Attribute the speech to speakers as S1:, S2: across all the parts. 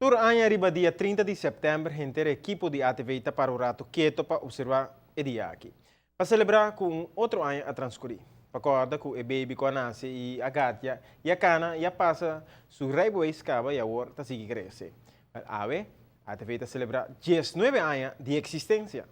S1: Durante arriba dia 30 de setembro, a equipe de ATV está para o rato quieto para observar o dia aqui. Para celebrar com outro ano a transcorrer. Recorda que o baby que nasce e a gatia e a cana e a passa, su raibo escava e a hora está seguir crescer. Mas a ATV está celebrar 19 anos de existência.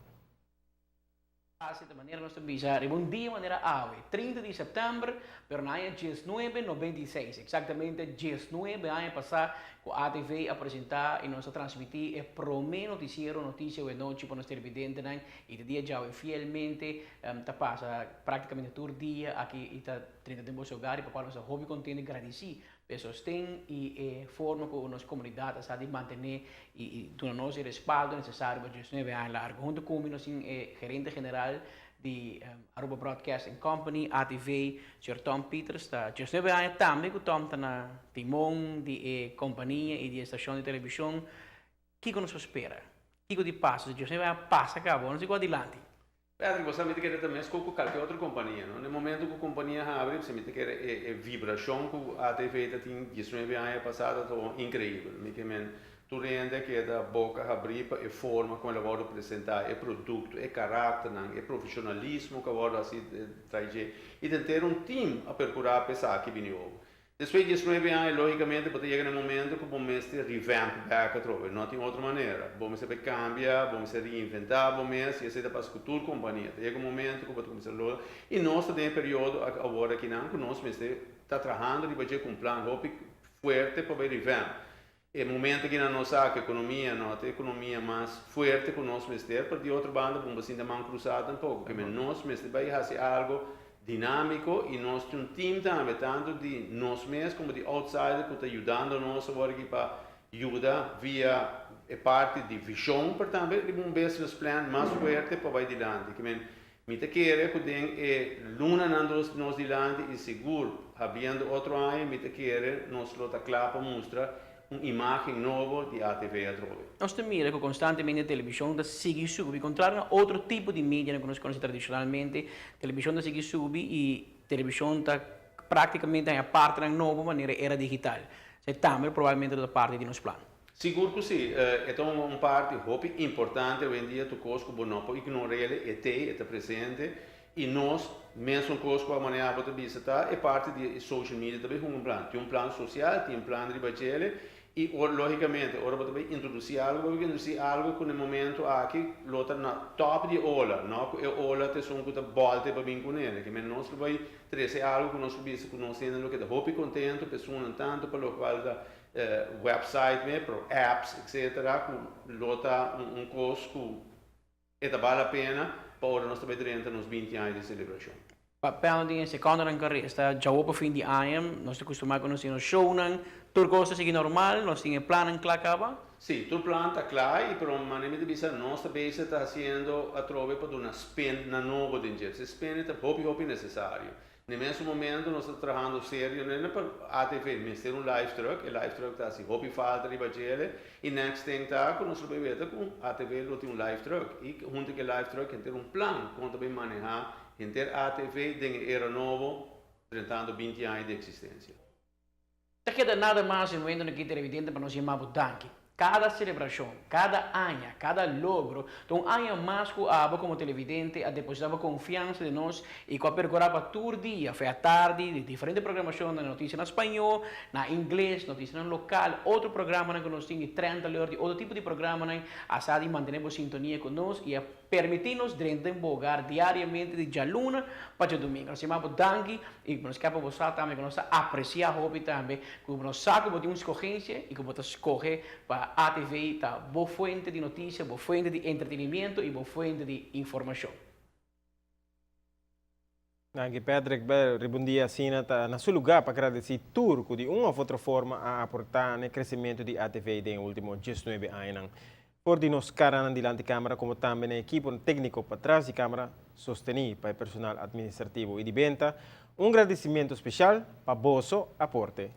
S2: De maneira nós bisa um dia maneira ave, 30 de setembro, pero na ano 1996, exatamente 19 anos passar, com a ATV apresentar e nós transmitir o primeiro noticiero, notícia de noite para nós televidentes, e de dia já fielmente tá passa praticamente todo dia aqui e tá 30 de nosso lugar, para nós hobby contente agradecer pessoas têm e forma com a nossa comunidade sabe manter e dar nós o respaldo necessário para 19 anos largo. Junto com nós gerente geral de Aruba Broadcasting Company, ATV, Sr. Tom Peters, está 19 anos também que Tom está na timão de companhia e de estação de televisão. Que nos espera? Que de passo, 19 anos passa acabou, não se adiante.
S3: Você me quer também com qualquer outra companhia, não? No momento que a companhia abre, você me quer a vibração que a TV tem 19 anos passado, é incrível. Me quer tu rende que da boca abrir para a forma como ela vai apresentar, o produto, o caráter, o profissionalismo que vai assim trazer e ter um time a percurar pensar que vem over. Depois de 19 anos, logicamente, pode chegar no momento que vamos revamp back a trove, não tem outra maneira. Vamos cambiar, vamos reinventar, vamos e assim para a cultura companhia. Chega um momento que vamos começar a e nós temos um período agora aqui não, que nós está trabalhando e vai com um plano forte para o revamp. É momento que na nossa economia, a economia mais forte que nós temos, para de outra banda, vamos ainda mais cruzado um pouco, que nós vai fazer algo dinâmico e nós temos um time também, tanto de nós mesmos como de outsider, que está ajudando nós agora aqui para ajudar via parte de visão, para também um business plan mais forte para vai adiante. Que me te quer que tem luna nós adiante e seguro, havendo outro ano, me te quer nós lota claro para mostrar uma imagem nova de ATV a trove.
S2: Nós temos que constantemente a televisão da seguir subir, contrário a outro tipo de mídia que nós conhecemos tradicionalmente, a televisão da seguir subir e a televisão está praticamente a parte da nova maneira era digital. Isso também provavelmente da parte de nosso plano.
S3: Seguro que sim, é uma parte importante hoje em dia tu conosco não pode ignorar ele está presente e nós mesmo conosco a maneira para visitar é parte de social media também tem um plano social, tem um plano de bachele e logicamente ora para introduzir algo que no momento aqui lota na top de ola, não é ola te são que volta para bem com ele, que nós vai trazer algo que nós visa que nós temos que da hope contento, pessoa não tanto para o qual da website, para apps, etc. que lota um custo que vale a pena para nós também durante nos 20 anos de celebração.
S2: Papel de segunda na carreira está já para fim de ano, nós estamos acostumados com nós show não, tudo coisa sigue normal, nós temos plano claro acaba.
S3: Sim, tu plano está claro e para uma maneira de vista nós também está fazendo a trove para uma spend na nova de esse spend é hobby necessário. No mesmo momento nós estamos trabalhando sério não para ATV, mas ter um live truck, e live truck está assim hobby falta de bajele e next thing está que nós vamos ver com ATV não tem um live truck e junto com o live truck tem um plano como também manejar ter ATV tem era novo, tentando 20 anos de existência.
S2: Não queda nada mais no momento que televidente para nós chamar danke. Cada celebração, cada ano, cada logro, então ano mais que a como televidente a depositar confiança de nós e com a percorrer para todo dia, foi à tarde, de diferentes programações, na notícia em espanhol, na inglês, notícia no local, outro programa que nós temos 30 horas, outro tipo de programa, a SADI mantenemos sintonia conosco e a permitir-nos desembogar diariamente de luna para domingo. Nós chamamos danke e nós queremos mostrar também que nós apreciamos a hobby também, que nós sabemos de uma escorrência e que nós escolher para a ATV está boa fonte de notícia, boa fonte de entretenimento e boa fonte de informação.
S1: Anche Patrick, ribondia assim na seu lugar para agradecer turco de uma ou outra forma a aportar no crescimento de ATV nos últimos 19 anos. Por de nos caras diante câmara, como também a equipe técnico para trás de câmara, sostener para o personal administrativo e de venda, um agradecimento especial para o vosso aporte.